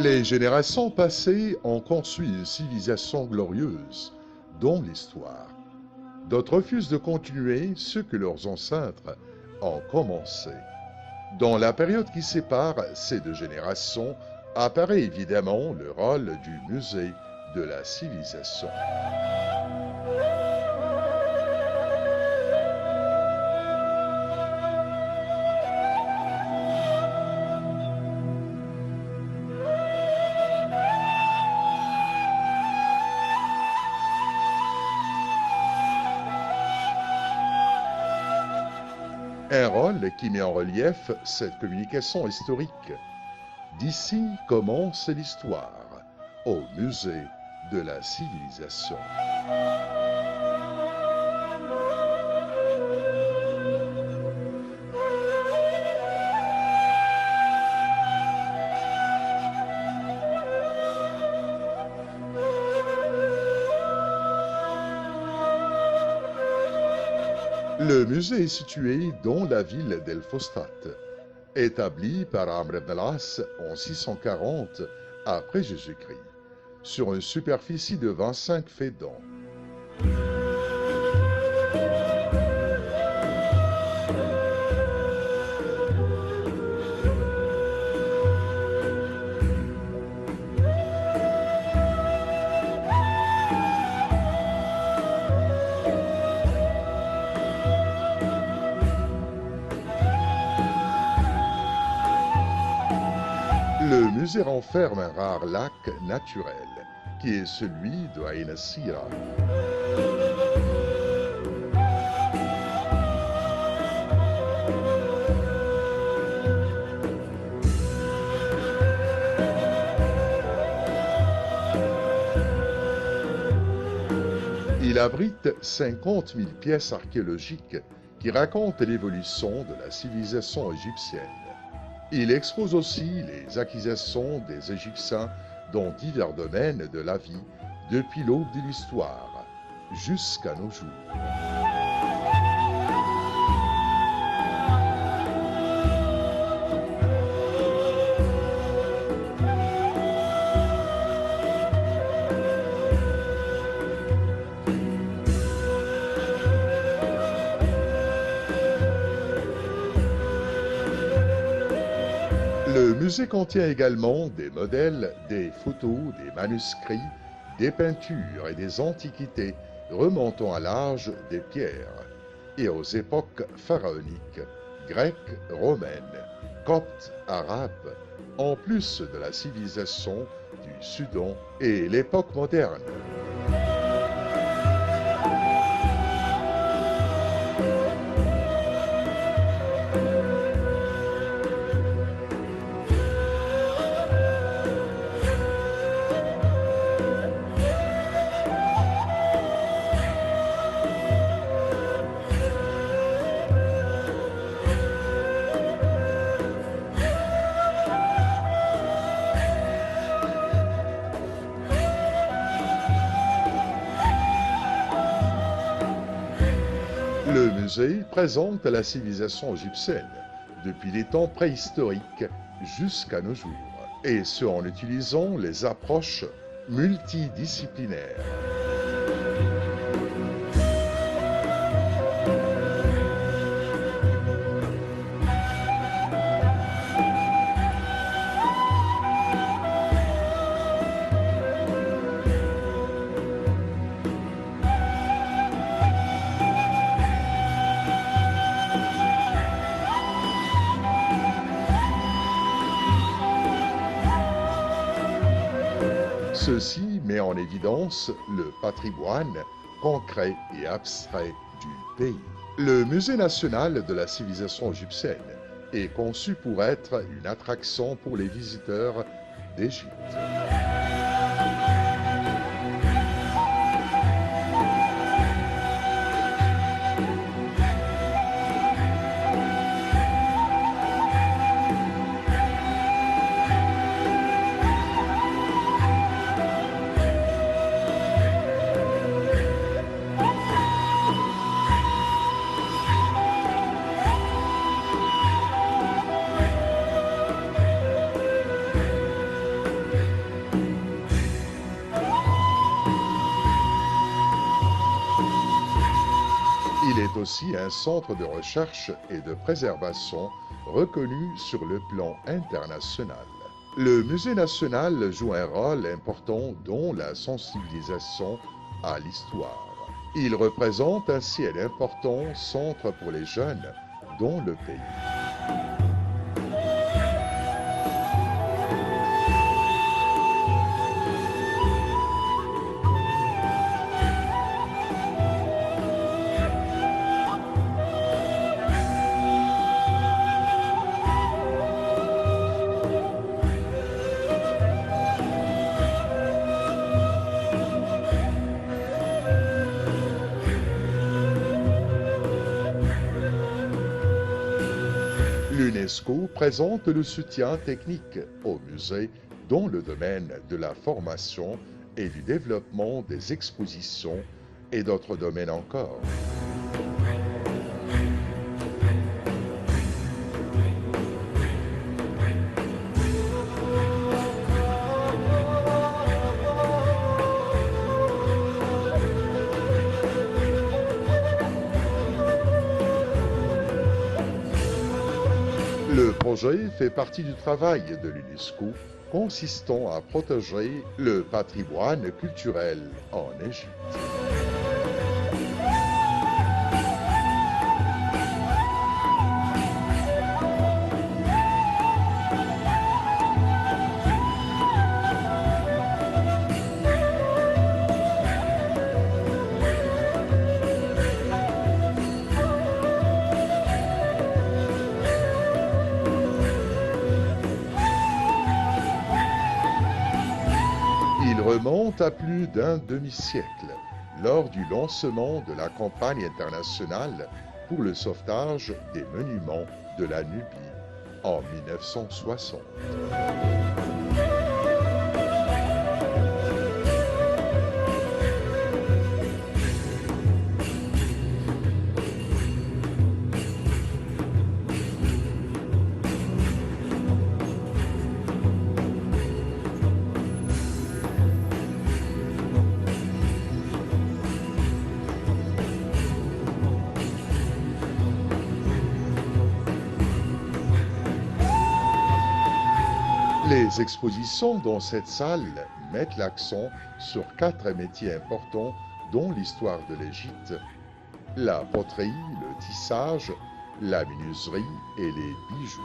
Les générations passées ont conçu une civilisation glorieuse, dont l'histoire. D'autres refusent de continuer ce que leurs ancêtres ont commencé. Dans la période qui sépare ces deux générations, apparaît évidemment le rôle du musée de la civilisation. Un rôle qui met en relief cette communication historique. D'ici commence l'histoire, au musée de la civilisation. Le musée est situé dans la ville d'El-Fostat, établi par Amr ibn al-As en 640 après Jésus-Christ, sur une superficie de 25 faidans. Le musée renferme un rare lac naturel, qui est celui de Ain Sira. Il abrite 50 000 pièces archéologiques qui racontent l'évolution de la civilisation égyptienne. Il expose aussi les acquisitions des Égyptiens dans divers domaines de la vie depuis l'aube de l'histoire jusqu'à nos jours. Le musée contient également des modèles, des photos, des manuscrits, des peintures et des antiquités remontant à l'âge des pierres et aux époques pharaoniques, grecques, romaines, coptes, arabes, en plus de la civilisation du Soudan et l'époque moderne. Le musée présente la civilisation égyptienne depuis les temps préhistoriques jusqu'à nos jours, et ce en utilisant les approches multidisciplinaires. Ceci met en évidence le patrimoine concret et abstrait du pays. Le Musée national de la civilisation égyptienne est conçu pour être une attraction pour les visiteurs d'Égypte. Il est aussi un centre de recherche et de préservation reconnu sur le plan international. Le musée national joue un rôle important dans la sensibilisation à l'histoire. Il représente ainsi un important centre pour les jeunes dans le pays. L'UNESCO présente le soutien technique au musée dans le domaine de la formation et du développement des expositions et d'autres domaines encore. Le projet fait partie du travail de l'UNESCO consistant à protéger le patrimoine culturel en Égypte. Il remonte à plus d'un demi-siècle, lors du lancement de la campagne internationale pour le sauvetage des monuments de la Nubie en 1960. Les expositions dans cette salle mettent l'accent sur 4 métiers importants dans l'histoire de l'Égypte: la poterie, le tissage, la menuiserie et les bijoux.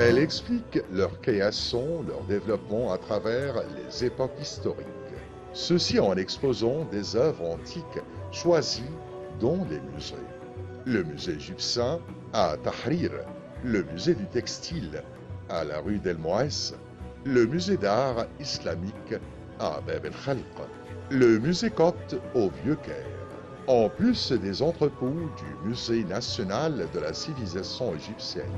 Elle explique leur création, leur développement à travers les époques historiques. Ceci en exposant des œuvres antiques choisies dans les musées. Le musée égyptien à Tahrir, le musée du textile à la rue d'El Moès, le musée d'art islamique à Bab el Khalq, le musée copte au Vieux-Caire, en plus des entrepôts du musée national de la civilisation égyptienne.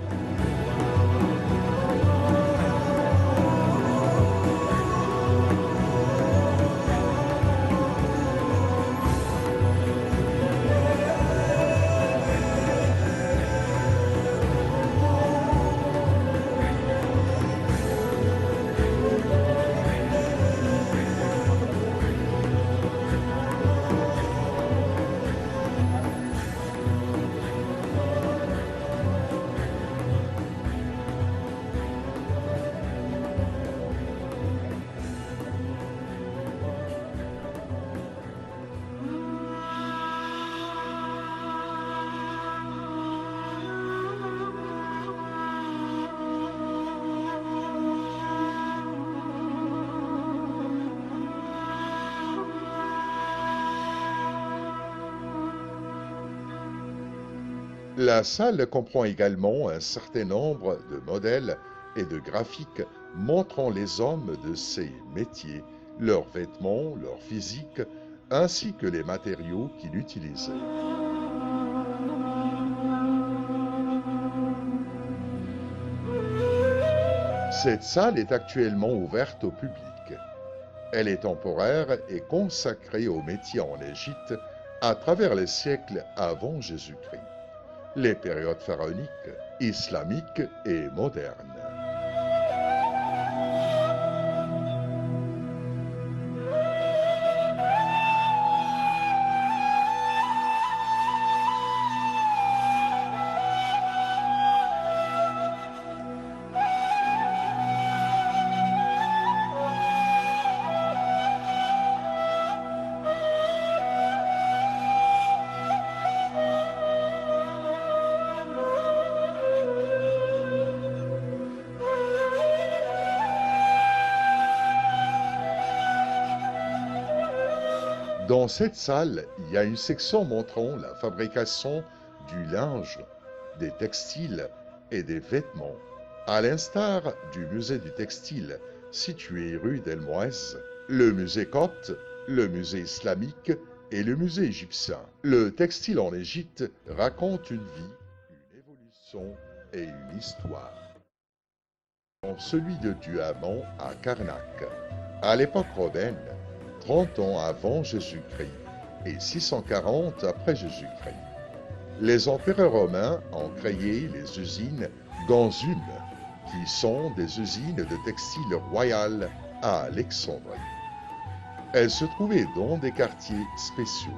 La salle comprend également un certain nombre de modèles et de graphiques montrant les hommes de ces métiers, leurs vêtements, leur physique, ainsi que les matériaux qu'ils utilisaient. Cette salle est actuellement ouverte au public. Elle est temporaire et consacrée aux métiers en Égypte à travers les siècles avant Jésus-Christ, les périodes pharaoniques, islamiques et modernes. Dans cette salle, il y a une section montrant la fabrication du linge, des textiles et des vêtements, à l'instar du musée du textile situé rue d'El Mouez, le musée copte, le musée islamique et le musée égyptien. Le textile en Égypte raconte une vie, une évolution et une histoire. Celui de Tuamon à Karnak, à l'époque romaine, 30 ans avant Jésus-Christ et 640 après Jésus-Christ. Les empereurs romains ont créé les usines Ganzum, qui sont des usines de textile royales à Alexandrie. Elles se trouvaient dans des quartiers spéciaux.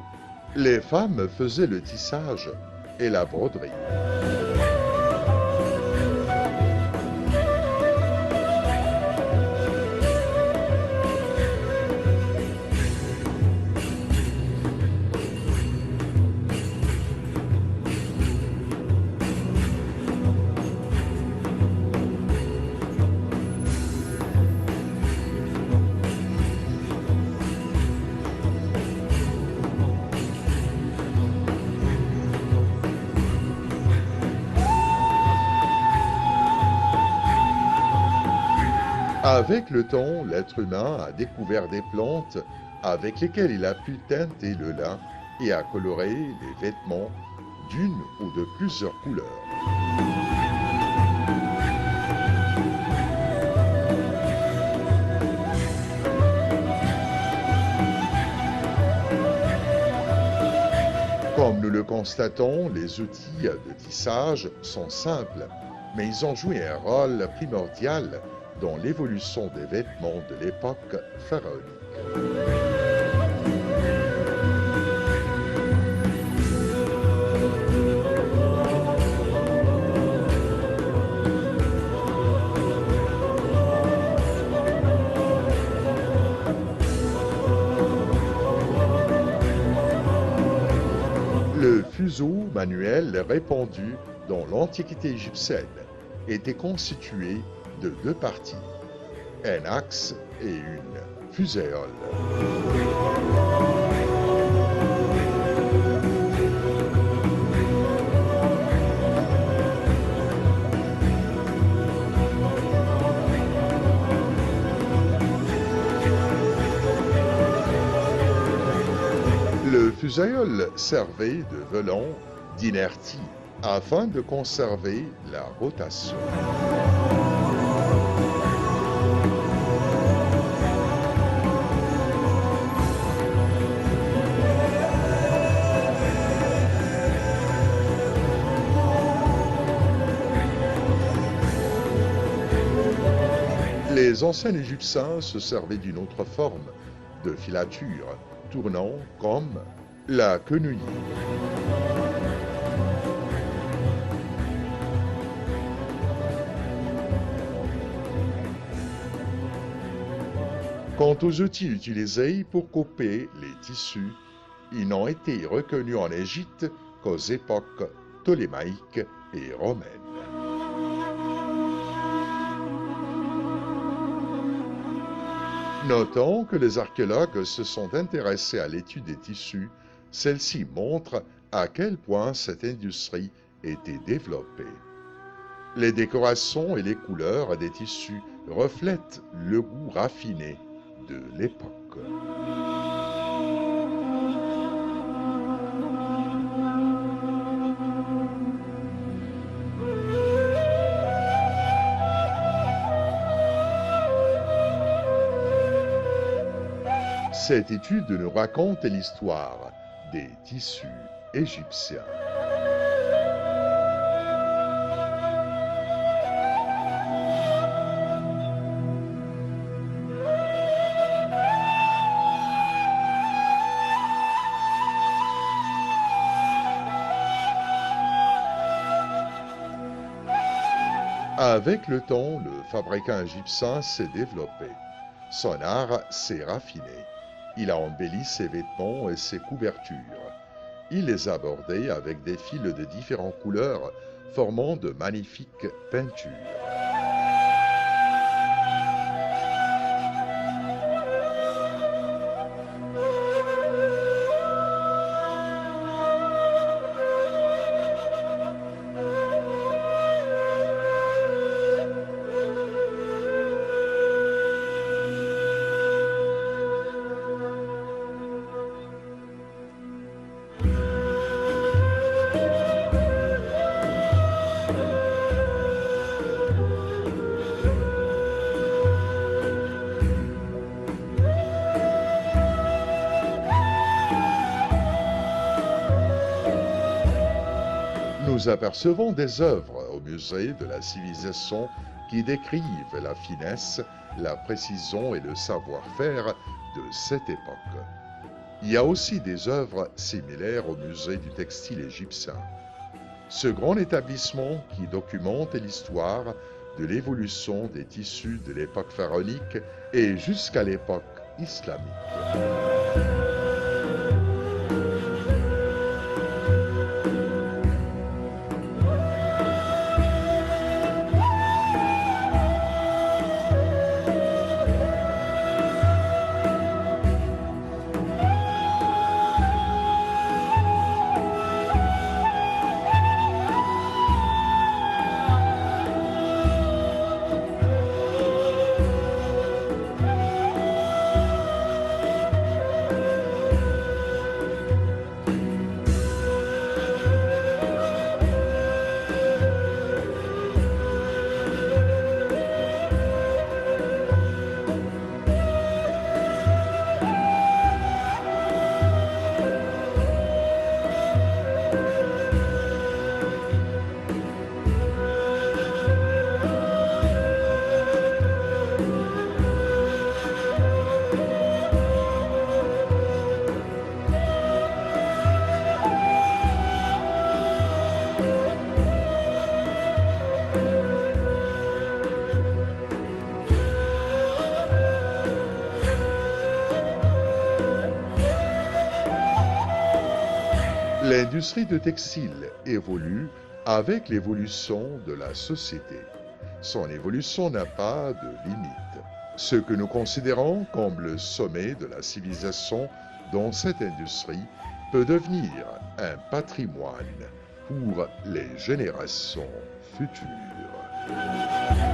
Les femmes faisaient le tissage et la broderie. Avec le temps, l'être humain a découvert des plantes avec lesquelles il a pu teinter le lin et a coloré les vêtements d'une ou de plusieurs couleurs. Comme nous le constatons, les outils de tissage sont simples, mais ils ont joué un rôle primordial dans l'évolution des vêtements de l'époque pharaonique. Le fuseau manuel répandu dans l'Antiquité égyptienne était constitué de deux parties, un axe et une fuséole. Le fuséole servait de velon d'inertie afin de conserver la rotation. Les anciens Égyptiens se servaient d'une autre forme de filature, tournant comme la quenouille. Quant aux outils utilisés pour couper les tissus, ils n'ont été reconnus en Égypte qu'aux époques ptolémaïques et romaines. Notons que les archéologues se sont intéressés à l'étude des tissus. Celle-ci montre à quel point cette industrie été développée. Les décorations et les couleurs des tissus reflètent le goût raffiné de l'époque. Cette étude nous raconte l'histoire des tissus égyptiens. Avec le temps, le fabricant égyptien s'est développé. Son art s'est raffiné. Il a embelli ses vêtements et ses couvertures. Il les a bordés avec des fils de différentes couleurs, formant de magnifiques peintures. Nous apercevons des œuvres au musée de la civilisation qui décrivent la finesse, la précision et le savoir-faire de cette époque. Il y a aussi des œuvres similaires au musée du textile égyptien. Ce grand établissement qui documente l'histoire de l'évolution des tissus de l'époque pharaonique et jusqu'à l'époque islamique. L'industrie de textile évolue avec l'évolution de la société. Son évolution n'a pas de limite. Ce que nous considérons comme le sommet de la civilisation dans cette industrie peut devenir un patrimoine pour les générations futures.